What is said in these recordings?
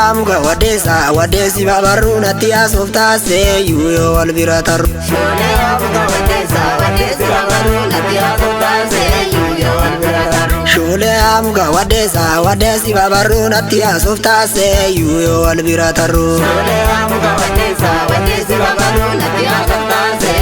am ga wadesa wadesi babaruna tia softa se yo albiratar Shole am ga wadesa wadesi babaruna tia softa se yo albiratar Shole am ga wadesa wadesi babaruna tia softa se yo albiratar Shole am ga wadesa wadesi babaruna tia softa se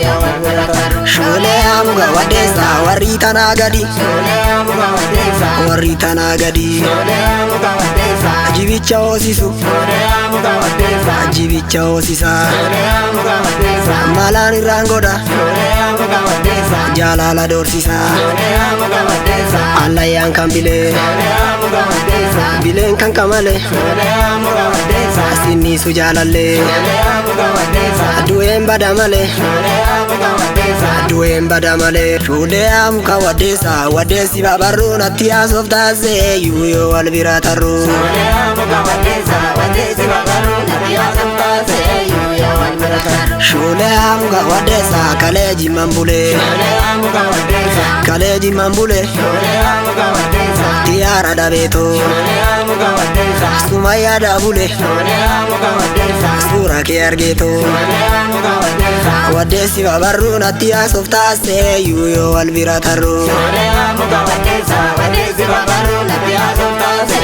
yo albiratar Shole am ga wadesa warita nagadi Shole am ga wadesa warita nagadi Shole am ga wadesa ajibicha osisu Shole am ga wadesa ajibicha osisa Shole am ga wadesa malani rangoda Shole am ga wadesa jalala dorsisa Shole am ga wadesa alla yang kambile Shole am ga wadesa bilen kan kamale Shole am ga wadesa asini sujalalle Shole am ga wadesa duem badamale Shole am ga wadesa duem badamale shule am ka wadesa wadesi babaruna tia softa se yo albirataru Shole am ga wadesa wadesi babaruna tia softa se yo albiratar shule am ga wadesa kaleji mambule Shole am ga wadesa kaleji mambule Shole am ga wadesa tiara dabeto Shole am ga wadesa sumaya dabule Shole am ga wadesa sura ke argeto Shole am ga wadesa wadesi babaruna tia softa se yo albirataru Shole am ga wadesa wadesi babaruna tia softa se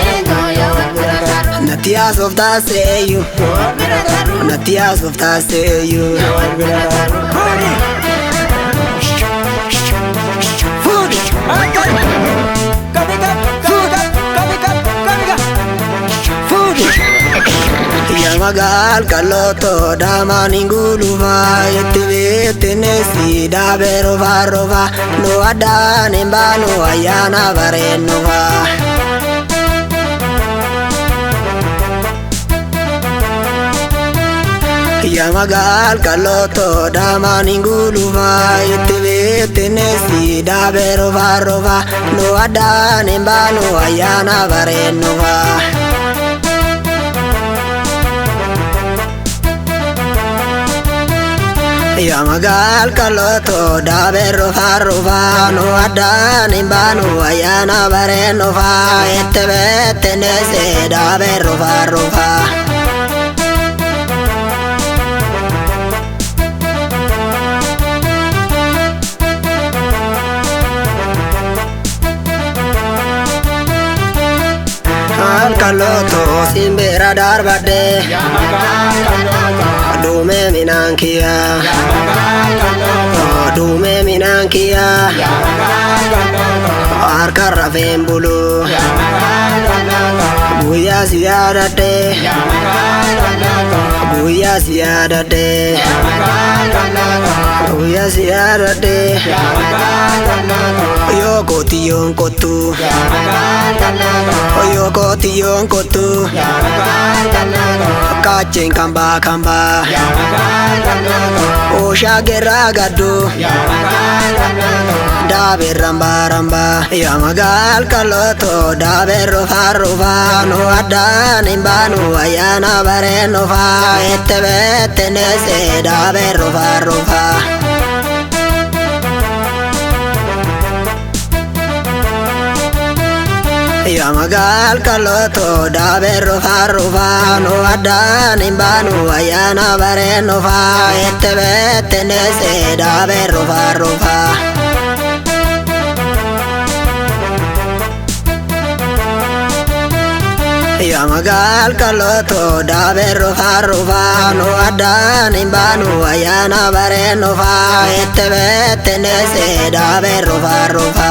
yo albiratar natia softa se yo natia softa se yo Yamagal kaloto damaninguluva yetevetenesi daberovarova no adane mbano ayana varenova Yamagal kaloto damaninguluva yetevetenesi daberovarova no adane mbano ayana varenova Yamagal kaloto dabero farova no adane mbano ayana barenova etebete nese dabero farova Al kaloto simbera darbade Dume minankia Dume minankia Arkarra fembulu Buya siyadate Buya siyadate Buya siyadate Yoko tiyon kotu Yoko tiyon kotu Kaceng kamba kamba Osha gerra gadu Dabe ramba ramba Yamagal kaloto Dabe rofa rofa No adane mbanu ayana barenova Etebete nese Dabe rofa rofa Yamagal kaloto dabero farova no adane mbanu ayana barenova etebete nese dabero farova Yamagal kaloto dabero farova no adane mbanu ayana barenova etebete nese dabero farova